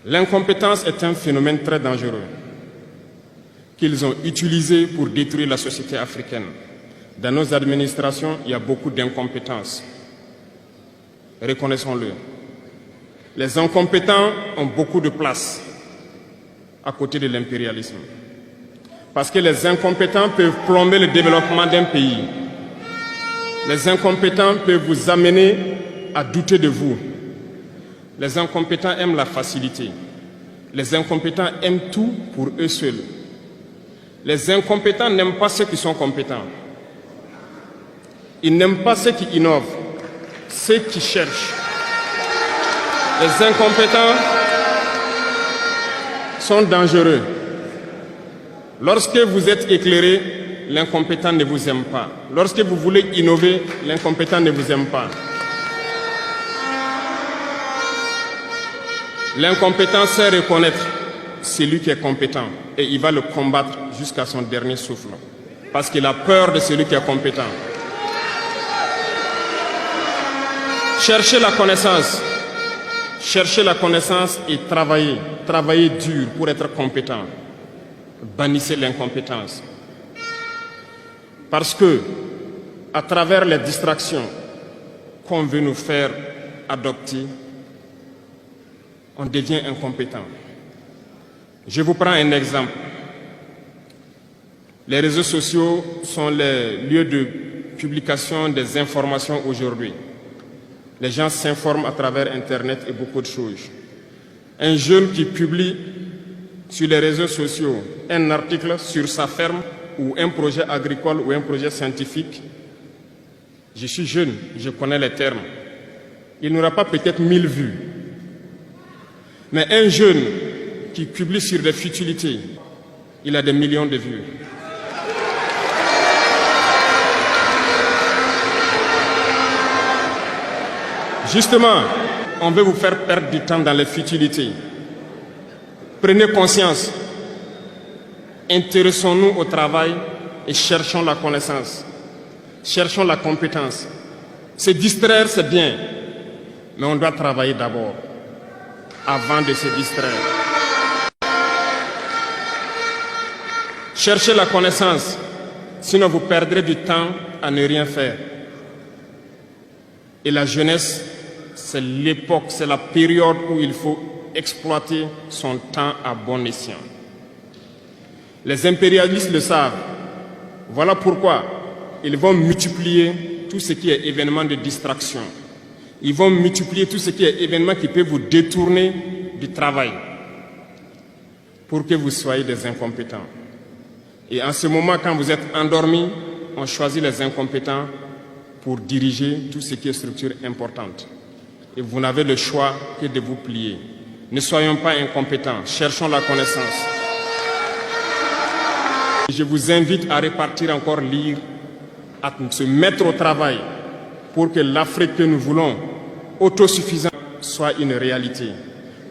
L'incompétence est un phénomène très dangereux qu'ils ont utilisé pour détruire la société africaine. Dans nos administrations, il y a beaucoup d'incompétence. Reconnaissons-le. Les incompétents ont beaucoup de place à côté de l'impérialisme. Parce que les incompétents peuvent plomber le développement d'un pays. Les incompétents peuvent vous amener à douter de vous. Les incompétents aiment la facilité. Les incompétents aiment tout pour eux seuls. Les incompétents n'aiment pas ceux qui sont compétents. Ils n'aiment pas ceux qui innovent, ceux qui cherchent. Les incompétents sont dangereux. Lorsque vous êtes éclairé, l'incompétent ne vous aime pas. Lorsque vous voulez innover, l'incompétent ne vous aime pas. L'incompétent sait reconnaître celui qui est compétent et il va le combattre jusqu'à son dernier souffle. Parce qu'il a peur de celui qui est compétent. Cherchez la connaissance. Cherchez la connaissance et travaillez. Travaillez dur pour être compétent. Bannissez l'incompétence. Parce que, à travers les distractions qu'on veut nous faire adopter, on devient incompétent. Je vous prends un exemple. Les réseaux sociaux sont les lieux de publication des informations aujourd'hui. Les gens s'informent à travers Internet et beaucoup de choses. Un jeune qui publie sur les réseaux sociaux un article sur sa ferme ou un projet agricole ou un projet scientifique, je suis jeune, je connais les termes. Il n'aura pas peut-être 1000 vues. Mais un jeune qui publie sur des futilités, il a des millions de vues. Justement, on veut vous faire perdre du temps dans les futilités. Prenez conscience. Intéressons-nous au travail et cherchons la connaissance. Cherchons la compétence. Se distraire, c'est bien, mais on doit travailler d'abord, avant de se distraire. Cherchez la connaissance, sinon vous perdrez du temps à ne rien faire. Et la jeunesse, c'est l'époque, c'est la période où il faut exploiter son temps à bon escient. Les impérialistes le savent. Voilà pourquoi ils vont multiplier tout ce qui est événement de distraction. Ils vont multiplier tout ce qui est événement qui peut vous détourner du travail pour que vous soyez des incompétents. Et en ce moment, quand vous êtes endormis, on choisit les incompétents pour diriger tout ce qui est structure importante. Et vous n'avez le choix que de vous plier. Ne soyons pas incompétents, cherchons la connaissance. Je vous invite à repartir encore lire, à se mettre au travail pour que l'Afrique que nous voulons, autosuffisante, soit une réalité.